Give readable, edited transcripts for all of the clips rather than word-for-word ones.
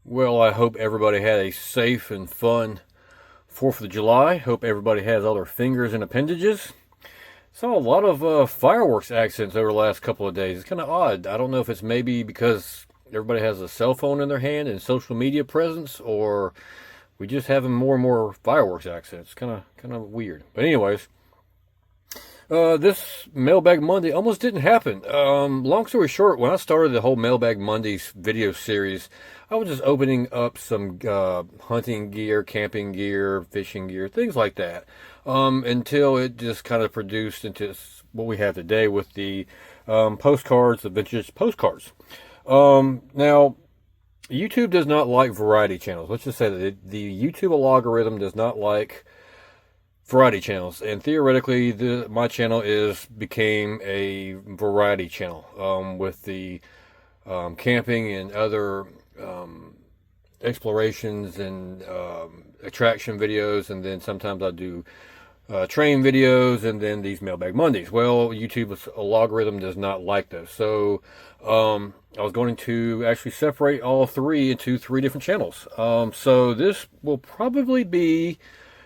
Well, I hope everybody had a safe and fun 4th of July. Hope everybody has all their fingers and appendages. Saw a lot of fireworks accidents over the last couple of days. It's kind of odd. I don't know if it's maybe because everybody has a cell phone in their hand and social media presence, or we just having more and more fireworks accidents. Kind of weird. But anyways, this Mailbag Monday almost didn't happen. Long story short, when I started the whole Mailbag Mondays video series, I was just opening up some hunting gear, camping gear, fishing gear, things like that, until it just kind of produced into what we have today with the postcards, the vintage postcards. Now, YouTube does not like variety channels. Let's just say that the YouTube algorithm does not like variety channels, and theoretically my channel became a variety channel with the camping and other explorations and attraction videos, and then sometimes I do train videos, and then these Mailbag Mondays. Well, YouTube's algorithm does not like those, so I was going to actually separate all three into three different channels. So this will probably be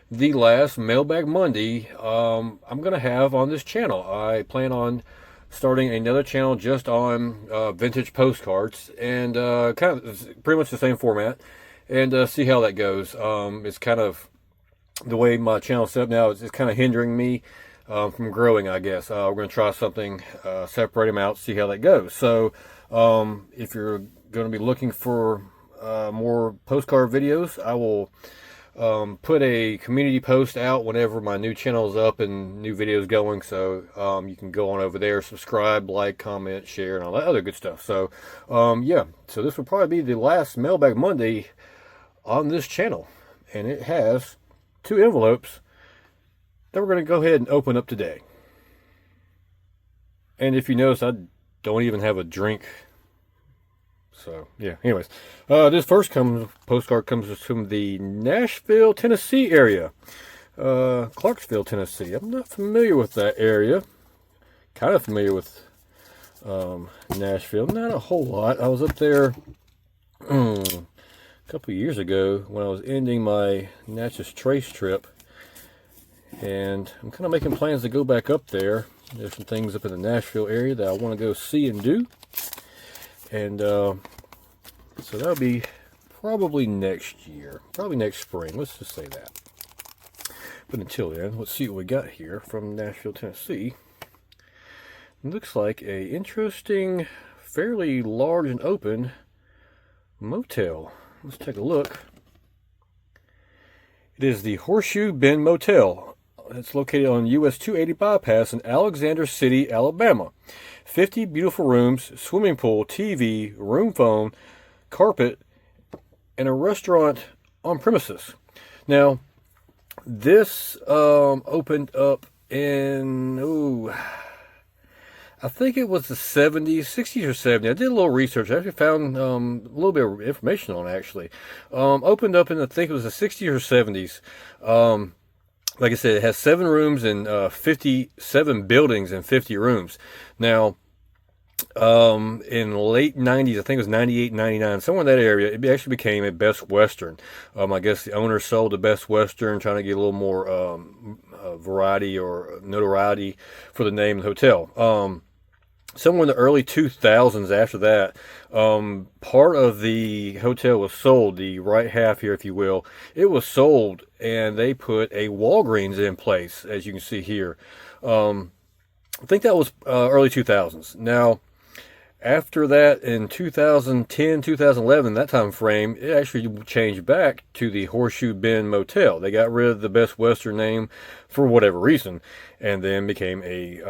the last Mailbag Monday I'm going to have on this channel. I plan on starting another channel just on vintage postcards, and kind of pretty much the same format, and see how that goes. It's kind of the way my channel's set up now. It's kind of hindering me from growing, I guess. We're going to try something, separate them out, see how that goes. So if you're going to be looking for more postcard videos, I will put a community post out whenever my new channel is up and new videos going, so you can go on over there, subscribe, like, comment, share, and all that other good stuff. So yeah, so this will probably be the last Mailbag Monday on this channel, and it has two envelopes that we're going to go ahead and open up today. And if you notice, I don't even have a drink. So yeah, anyways, this first postcard comes from the Nashville, Tennessee area. Clarksville, Tennessee. I'm not familiar with that area. Kind of familiar with Nashville. Not a whole lot. I was up there a couple of years ago when I was ending my Natchez Trace trip, and I'm kind of making plans to go back up there. There's some things up in the Nashville area that I want to go see and do. And so that'll be probably next year, probably next spring. Let's just say that. But until then, let's see what we got here from Nashville, Tennessee. It looks like a interesting, fairly large and open motel. Let's take a look. It is the Horseshoe Bend Motel. It's located on US 280 bypass in Alexander City, Alabama. 50 beautiful rooms, swimming pool, TV, room phone, carpet, and a restaurant on premises. Now, this opened up in, I think it was the 70s, 60s or 70s. I did a little research. I actually found a little bit of information on it, actually. Opened up in, I think it was the 60s or 70s. Like I said, it has 7 rooms and 57 buildings and 50 rooms. Now, in the late 90s, I think it was 98, 99, somewhere in that area, it actually became a Best Western. I guess the owner sold the Best Western, trying to get a little more variety or notoriety for the name of the hotel. Somewhere in the early 2000s after that, part of the hotel was sold, the right half here, if you will. It was sold, and they put a Walgreens in place, as you can see here. I think that was early 2000s. Now, after that, in 2010, 2011, that time frame, it actually changed back to the Horseshoe Bend Motel. They got rid of the Best Western name for whatever reason, and then became a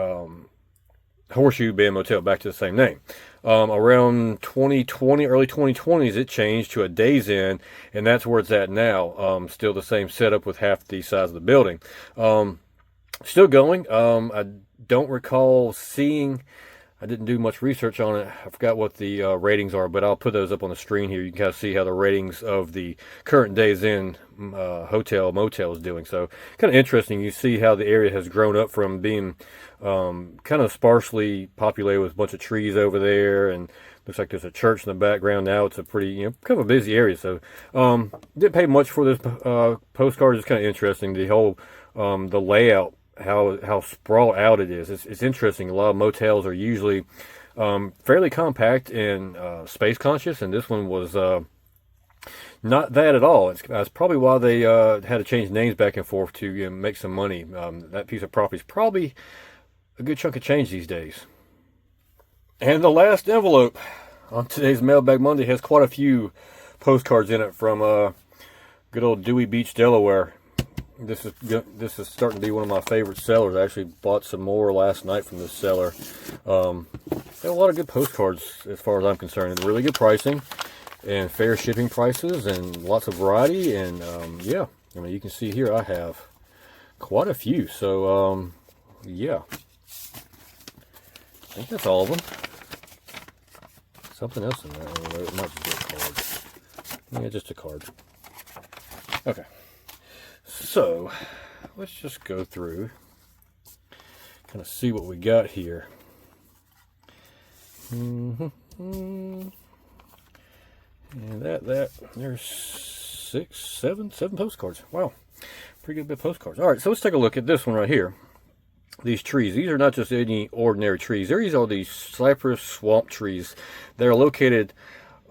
Horseshoe Bend Motel, back to the same name. Around 2020, early 2020s, it changed to a Days Inn, and that's where it's at now. Still the same setup with half the size of the building. Still going. I don't recall seeing, I didn't do much research on it. I forgot what the ratings are, but I'll put those up on the screen here. You can kind of see how the ratings of the current Days Inn motel is doing. So kind of interesting. You see how the area has grown up from being kind of sparsely populated with a bunch of trees over there, and Looks like there's a church in the background now. It's a pretty, kind of a busy area. So, didn't pay much for this postcard. It's kind of interesting. The whole, the layout, how sprawled out it is. It's interesting. A lot of motels are usually fairly compact and space conscious, and this one was not that at all. That's probably why they had to change names back and forth to make some money. That piece of property is probably a good chunk of change these days. And the last envelope on today's Mailbag Monday has quite a few postcards in it from good old Dewey Beach, Delaware. This is starting to be one of my favorite sellers. I actually bought some more last night from this seller. They have a lot of good postcards as far as I'm concerned. Really good pricing and fair shipping prices and lots of variety. And yeah, I mean, you can see here I have quite a few. So yeah, I think that's all of them. Something else in there. It might just be a card. Yeah, just a card. Okay. So, let's just go through, kind of see what we got here. And there's seven postcards. Wow. Pretty good bit of postcards. All right, so let's take a look at this one right here. These trees, these are not just any ordinary trees. These are these cypress swamp trees. They're located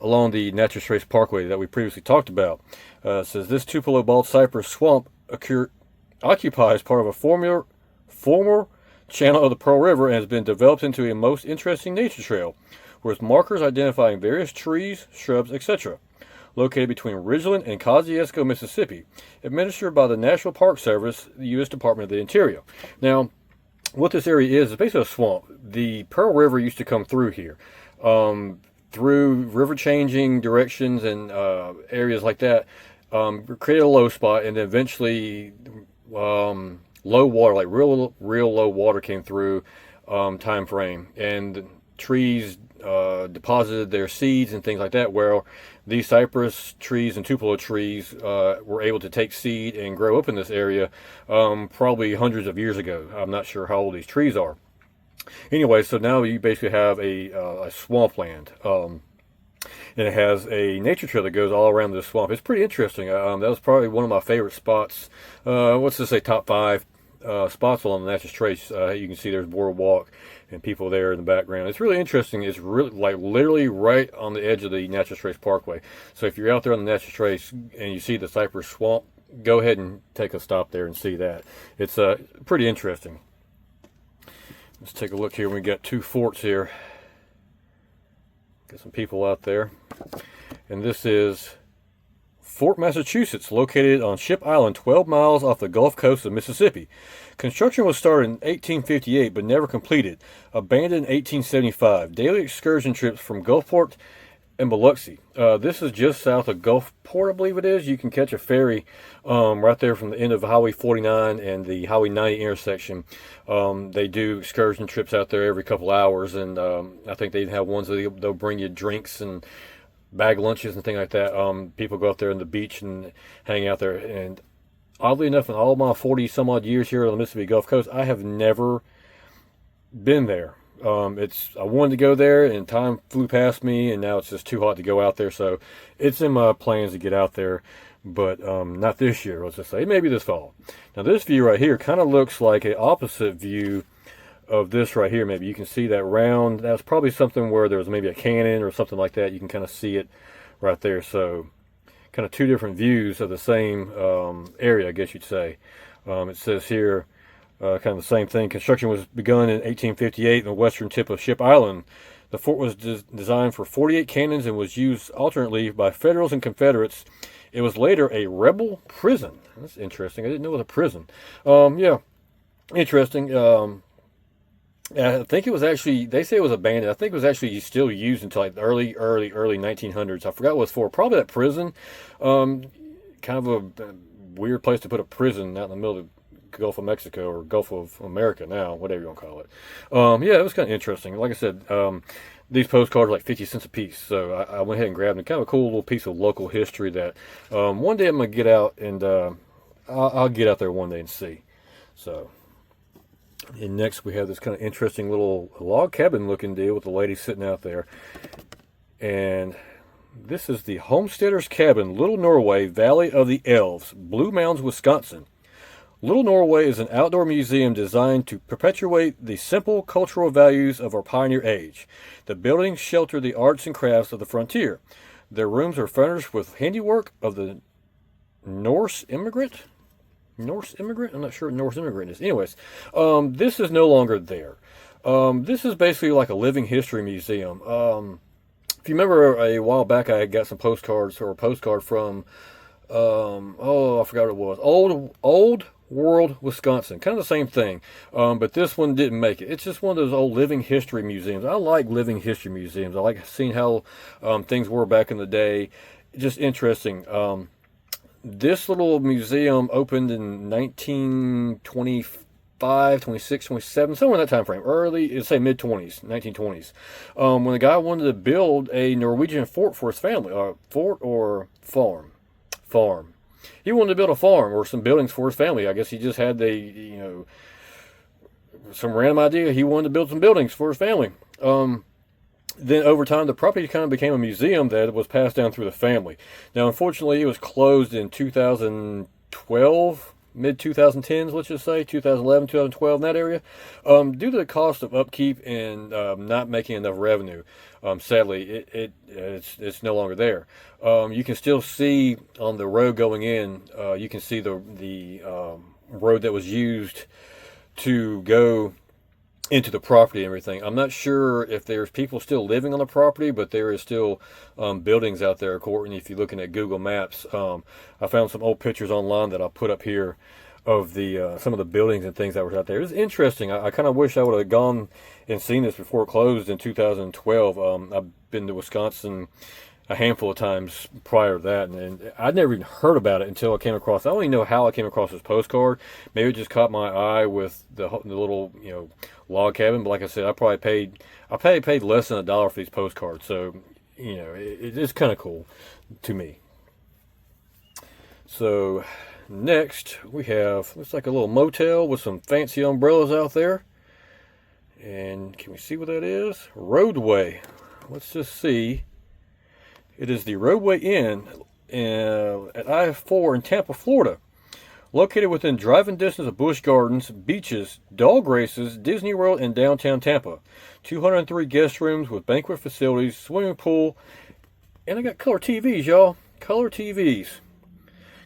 along the Natchez Trace Parkway that we previously talked about. It says this Tupelo bald cypress swamp occupies part of a former channel of the Pearl River and has been developed into a most interesting nature trail, with markers identifying various trees, shrubs, etc. Located between Ridgeland and Kosciuszko, Mississippi, administered by the National Park Service, the U.S. Department of the Interior. Now, what this area is basically a swamp. The Pearl River used to come through here. Through river changing directions and areas like that, created a low spot, and then eventually low water, like real low water came through time frame, and trees deposited their seeds and things like that, where these cypress trees and tupelo trees were able to take seed and grow up in this area probably hundreds of years ago. I'm not sure how old these trees are. Anyway, so now you basically have a swampland. And it has a nature trail that goes all around this swamp. It's pretty interesting. That was probably one of my favorite spots. Let's just say top 5 spots along the Natchez Trace. You can see there's boardwalk and people there in the background. It's really interesting. It's really like literally right on the edge of the Natchez Trace Parkway. So if you're out there on the Natchez Trace and you see the cypress swamp, go ahead and take a stop there and see that. It's pretty interesting. Let's take a look here. We got 2 forts here. Got some people out there. And this is Fort Massachusetts, located on Ship Island, 12 miles off the Gulf Coast of Mississippi. Construction was started in 1858 but never completed. Abandoned in 1875. Daily excursion trips from Gulfport and Biloxi. This is just south of Gulfport, I believe it is. You can catch a ferry right there from the end of Highway 49 and the Highway 90 intersection. They do excursion trips out there every couple hours, and I think they have ones that they'll bring you drinks and bag lunches and things like that. People go out there on the beach and hang out there. And oddly enough, in all my 40 some odd years here on the Mississippi Gulf Coast, I have never been there. I wanted to go there, and time flew past me, and now it's just too hot to go out there. So it's in my plans to get out there, but not this year, let's just say. Maybe this fall. Now this view right here kind of looks like an opposite view of this right here. Maybe you can see that round. That's probably something where there's maybe a cannon or something like that. You can kind of see it right there. So kind of 2 different views of the same area, I guess you'd say. It says here, kind of the same thing. Construction was begun in 1858 in the western tip of Ship Island. The fort was designed for 48 cannons and was used alternately by Federals and Confederates. It was later a rebel prison. That's interesting. I didn't know it was a prison. Yeah, interesting. I think it was actually, they say it was abandoned. I think it was actually still used until like the early 1900s. I forgot what it was for. Probably that prison. Kind of a weird place to put a prison out in the middle of the Gulf of Mexico, or Gulf of America now, whatever you want to call it. Yeah, it was kind of interesting. Like I said, these postcards are like 50 cents a piece, so I went ahead and grabbed them. Kind of a cool little piece of local history that one day I'm going to get out, and I'll get out there one day and see. So, and next we have this kind of interesting little log cabin looking deal with the lady sitting out there. And this is the Homesteader's Cabin, Little Norway, Valley of the Elves, Blue Mounds, Wisconsin. Little Norway is an outdoor museum designed to perpetuate the simple cultural values of our pioneer age. The buildings shelter the arts and crafts of the frontier. Their rooms are furnished with handiwork of the Norse immigrant? Norse immigrant? I'm not sure what Norse immigrant is. Anyways, this is no longer there. This is basically like a living history museum. If you remember a while back, I got some postcards or a postcard from, I forgot what it was. Old World, Wisconsin. Kind of the same thing. But this one didn't make it. It's just one of those old living history museums. I like living history museums. I like seeing how things were back in the day. Just interesting. This little museum opened in 1925, 26, 27, somewhere in that time frame. Early, say mid-20s, 1920s. When the guy wanted to build a Norwegian fort for his family. Fort or farm? Farm. He wanted to build a farm or some buildings for his family. I guess he just had some random idea. He wanted to build some buildings for his family. Then over time, the property kind of became a museum that was passed down through the family. Now, unfortunately, it was closed in 2012, mid-2010s, let's just say, 2011, 2012, in that area, due to the cost of upkeep and not making enough revenue. Sadly, it's no longer there. You can still see on the road going in, you can see the road that was used to go into the property and everything. I'm not sure if there's people still living on the property, but there is still buildings out there. According, if you're looking at Google Maps, I found some old pictures online that I'll put up here of the some of the buildings and things that were out there. It's interesting. I kind of wish I would have gone and seen this before it closed in 2012. I've been to Wisconsin a handful of times prior to that, and I'd never even heard about it until I came across. I don't even know how I came across this postcard. Maybe it just caught my eye with the little log cabin. But like I said, I probably paid less than $1 for these postcards. So it's kind of cool to me. So next we have, looks like a little motel with some fancy umbrellas out there. And can we see what that is? Roadway. Let's just see. It is the Roadway Inn at I-4 in Tampa, Florida. Located within driving distance of Busch Gardens, beaches, dog races, Disney World, and downtown Tampa. 203 guest rooms with banquet facilities, swimming pool, and I got color TVs, y'all. Color TVs.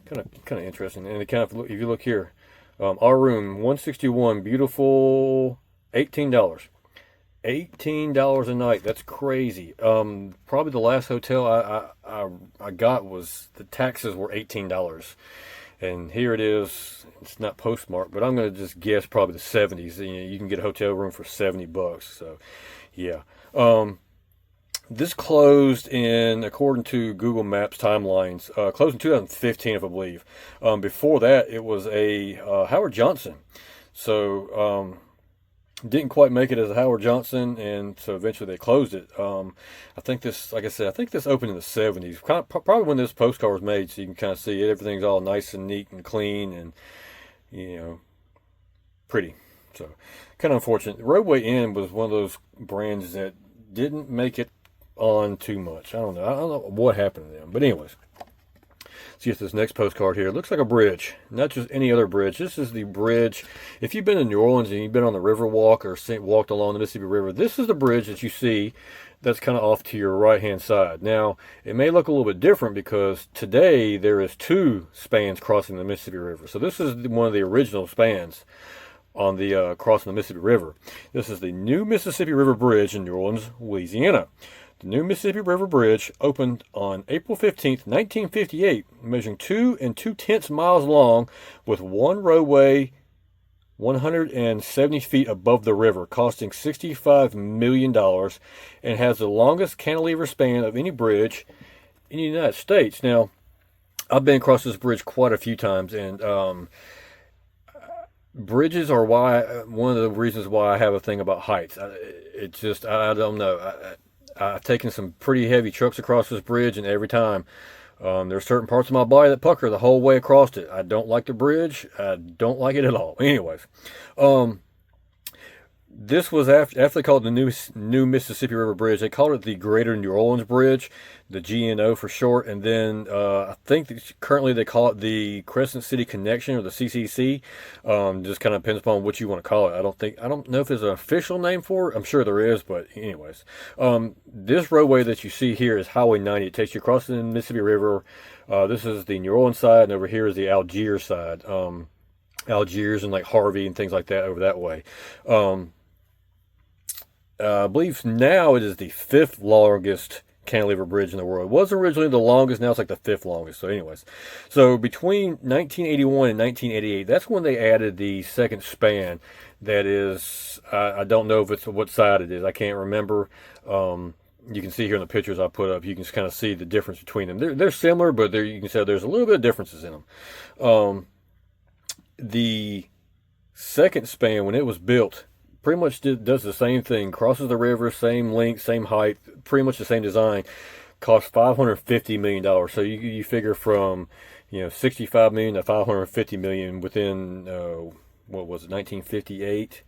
Kind of interesting. And if you look here, our room 161, beautiful, $18. $18 a night. That's crazy. Probably the last hotel I got was, the taxes were $18. And here it is. It's not postmarked, but I'm going to just guess probably the 70s. You can get a hotel room for $70. So, yeah. This closed according to Google Maps timelines, closed in 2015, if I believe. Before that, it was a Howard Johnson. So, didn't quite make it as a Howard Johnson, and so eventually they closed it. I think this, like I said, I think this opened in the 70s, probably when this postcard was made, so you can kind of see it. Everything's all nice and neat and clean and, pretty. So, kind of unfortunate. Roadway Inn was one of those brands that didn't make it on too much. I don't know what happened to them. But anyways, let's get this next postcard here. It looks like a bridge, not just any other bridge. This is the bridge. If you've been in New Orleans and you've been on the River Walk or walked along the Mississippi River, this is the bridge that you see that's kind of off to your right-hand side. Now, it may look a little bit different because today there is 2 spans crossing the Mississippi River. So this is one of the original spans on the crossing the Mississippi River. This is the new Mississippi River Bridge in New Orleans, Louisiana. The new Mississippi River Bridge opened on April 15th, 1958, measuring 2 2/10 miles long with one roadway 170 feet above the river, costing $65 million, and has the longest cantilever span of any bridge in the United States. Now, I've been across this bridge quite a few times, and bridges are one of the reasons why I have a thing about heights. I don't know. I've taken some pretty heavy trucks across this bridge, and every time there's certain parts of my body that pucker the whole way across it. I don't like the bridge. I don't like it at all. Anyways, This was after they called it the New Mississippi River Bridge. They called it the Greater New Orleans Bridge, the GNO for short. And then I think that currently they call it the Crescent City Connection or the CCC. Just kind of depends upon what you want to call it. I don't know if there's an official name for it. I'm sure there is, but anyways, this roadway that you see here is Highway 90. It takes you across the Mississippi River. This is the New Orleans side, and over here is the Algiers side. Algiers and like Harvey and things like that over that way. I believe now it is the fifth longest cantilever bridge in the world. It was originally the longest, now it's like the fifth longest. So anyways, so between 1981 and 1988, that's when they added the second span. That is, I don't know if it's what side it is. I can't remember. You can see here in the pictures I put up, you can just kind of see the difference between them. They're similar, but you can say there's a little bit of differences in them. The second span, when it was built, pretty much does the same thing. Crosses the river, same length, same height, pretty much the same design. Costs $550 million. So you figure from, $65 million to $550 million within, what was it, 1958?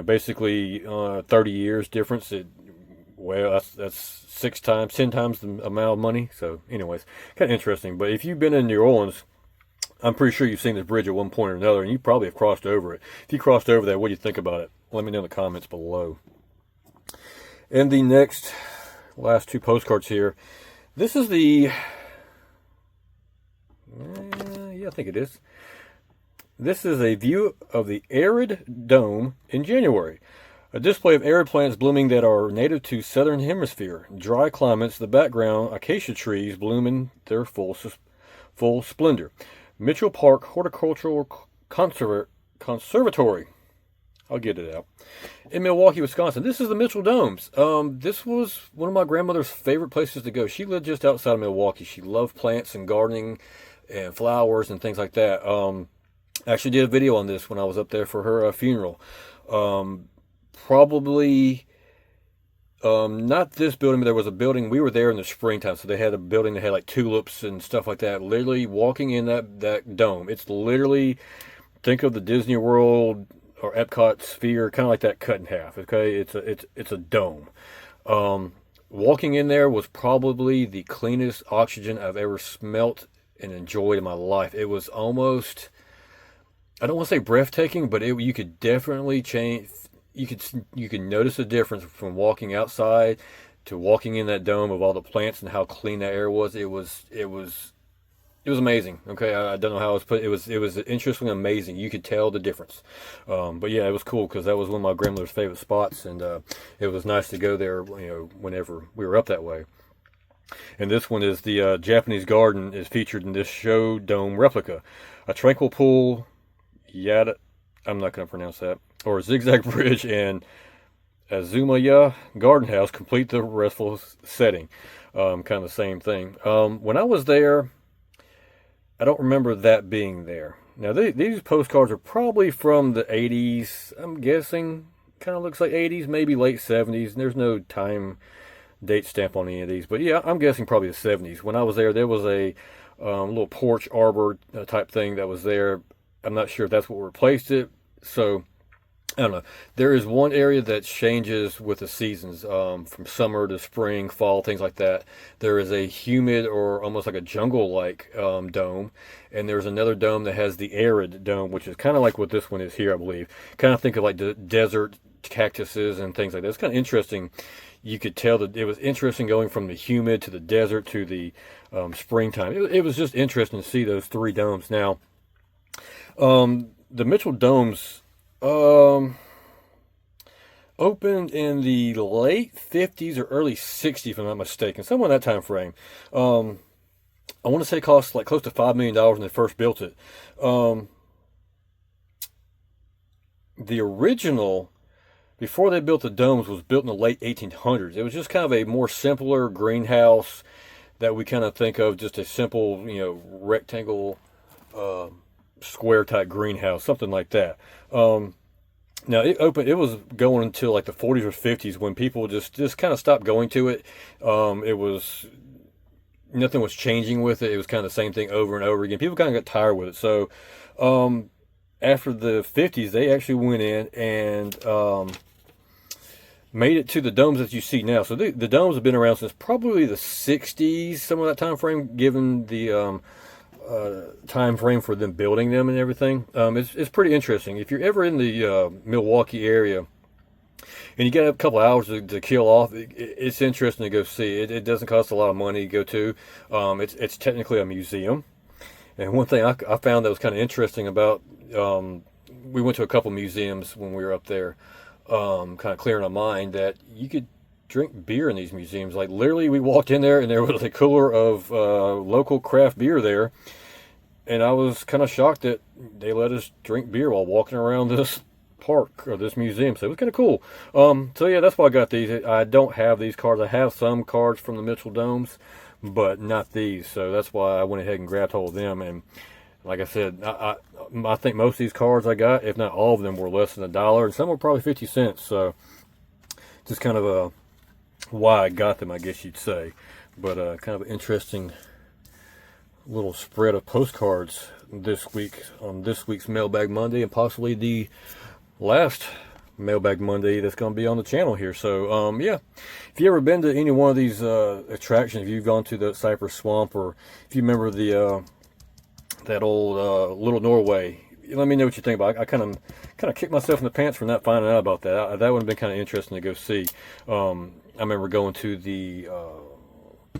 Basically 30 years difference. That's 10 times the amount of money. So anyways, kind of interesting. But if you've been in New Orleans, I'm pretty sure you've seen this bridge at one point or another, and you probably have crossed over it. If you crossed over that, what do you think about it? Let me know in the comments below. And the last two postcards here. This is yeah, I think it is. This is a view of the arid dome in January. A display of arid plants blooming that are native to southern hemisphere. Dry climates, the background, acacia trees bloom in their full splendor. Mitchell Park Horticultural Conservatory. I'll get it out. In Milwaukee, Wisconsin. This is the Mitchell Domes. This was one of my grandmother's favorite places to go. She lived just outside of Milwaukee. She loved plants and gardening and flowers and things like that. I actually did a video on this when I was up there for her funeral. Probably not this building, but there was a building. We were there in the springtime, so they had a building that had like tulips and stuff like that. Literally walking in that dome, it's literally, think of the Disney World or Epcot sphere, kind of like that cut in half. Okay, it's a dome. Walking in there was probably the cleanest oxygen I've ever smelt and enjoyed in my life. It was almost, I don't want to say breathtaking, but you could definitely change. You could notice a difference from walking outside to walking in that dome of all the plants and how clean that air was. It was amazing. Okay, I don't know how it's put. It was interesting, amazing. You could tell the difference. But yeah, it was cool because that was one of my grandmother's favorite spots, and it was nice to go there. Whenever we were up that way. And this one is the Japanese garden is featured in this show dome replica. A tranquil pool, yada. I'm not going to pronounce that. Or a zigzag bridge and Azumaya garden house complete the restful setting. Kind of the same thing. When I was there, I don't remember that being there. Now, these postcards are probably from the 80s. I'm guessing. Kind of looks like 80s, maybe late 70s. And there's no time date stamp on any of these. But yeah, I'm guessing probably the 70s. When I was there was a little porch arbor type thing that was there. I'm not sure if that's what replaced it. So, I don't know. There is one area that changes with the seasons, from summer to spring, fall, things like that. There is a humid or almost like a jungle-like dome, and there's another dome that has the arid dome, which is kind of like what this one is here, I believe. Kind of think of like the desert cactuses and things like that. It's kind of interesting. You could tell that it was interesting going from the humid to the desert to the springtime. It was just interesting to see those three domes. Now, the Mitchell Domes opened in the late 50s or early 60s, if I'm not mistaken, somewhere in that time frame. I want to say it cost like close to $5 million when they first built it. The original, before they built the domes, was built in the late 1800s. It was just kind of a more simpler greenhouse that we kind of think of, just a simple, rectangle, square type greenhouse, something like that. Now it opened. It was going until like the 40s or 50s when people just kind of stopped going to it. It was nothing was changing with it. It was kind of the same thing over and over again. People kind of got tired with it. So after the 50s, they actually went in and made it to the domes that you see now. So the domes have been around since probably the 60s, some of that time frame, given the time frame for them building them and everything. It's pretty interesting. If you're ever in the Milwaukee area and you get a couple hours to kill off, it's interesting to go see. It doesn't cost a lot of money to go to. It's technically a museum. And one thing I found that was kind of interesting about, we went to a couple museums when we were up there, kind of clearing our mind that you could drink beer in these museums. Like literally we walked in there and there was a cooler of local craft beer there. And I was kind of shocked that they let us drink beer while walking around this park or this museum. So it was kind of cool. So yeah, that's why I got these. I don't have these cards. I have some cards from the Mitchell Domes, but not these. So that's why I went ahead and grabbed hold of them. And like I said, I think most of these cards I got, if not all of them, were less than $1, and some were probably 50 cents. So just kind of why I got them, I guess you'd say. But kind of an interesting little spread of postcards this week on this week's Mailbag Monday, and possibly the last Mailbag Monday that's going to be on the channel here. So yeah, if you ever been to any one of these attractions, if you've gone to the Cypress Swamp, or if you remember the that old Little Norway, let me know what you think about it. I kind of kicked myself in the pants for not finding out about that. That would have been kind of interesting to go see. I remember going to the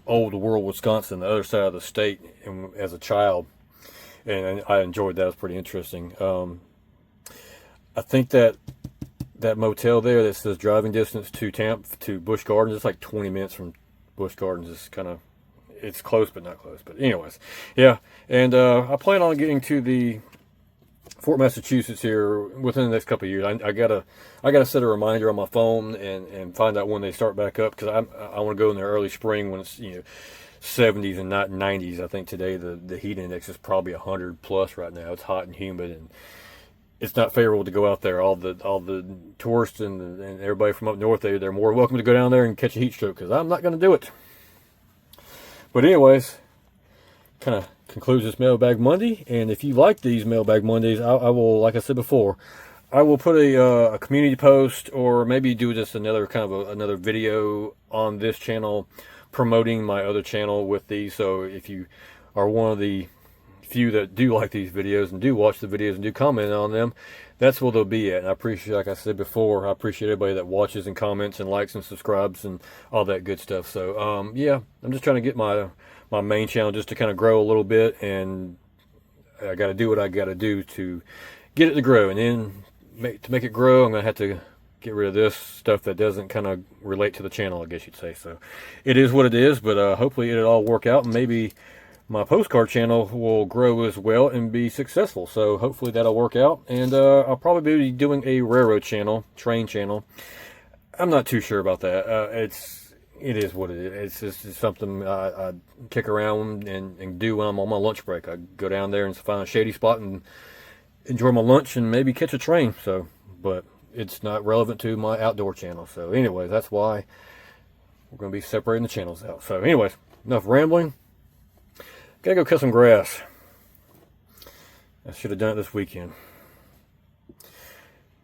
Old World Wisconsin, the other side of the state, and, as a child, and I enjoyed that. It was pretty interesting. I think that motel there that says driving distance to Busch Gardens, it's like 20 minutes from Busch Gardens. It's kind of, it's close but not close. But anyways, yeah. And I plan on getting to the Fort Massachusetts here within the next couple of years. I gotta set a reminder on my phone and find out when they start back up, because I want to go in the early spring when it's 70s and not 90s. I think today the heat index is probably 100 plus right now. It's hot and humid, and it's not favorable to go out there. All the tourists and everybody from up north, they're more welcome to go down there and catch a heat stroke, because I'm not going to do it. But anyways, kind of concludes this Mailbag Monday. And if you like these Mailbag Mondays, I will, like I said before, I will put a community post, or maybe do just another kind of another video on this channel promoting my other channel with these. So if you are one of the few that do like these videos and do watch the videos and do comment on them, that's where they'll be at. And I appreciate, like I said before, I appreciate everybody that watches and comments and likes and subscribes and all that good stuff. So yeah, I'm just trying to get my main channel just to kind of grow a little bit, and I got to do what I got to do to get it to grow. And then to make it grow, I'm gonna have to get rid of this stuff that doesn't kind of relate to the channel, I guess you'd say. So it is what it is, but hopefully it'll all work out, and maybe my postcard channel will grow as well and be successful. So hopefully that'll work out. And I'll probably be doing a railroad channel, train channel. I'm not too sure about that. It is what it is. It's just something I kick around and do when I'm on my lunch break. I go down there and find a shady spot and enjoy my lunch and maybe catch a train. So, but it's not relevant to my outdoor channel. So anyway, that's why we're going to be separating the channels out. So anyways, enough rambling. Gotta go cut some grass. I should have done it this weekend.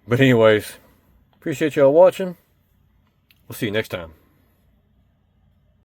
But anyways, appreciate y'all watching. We'll see you next time.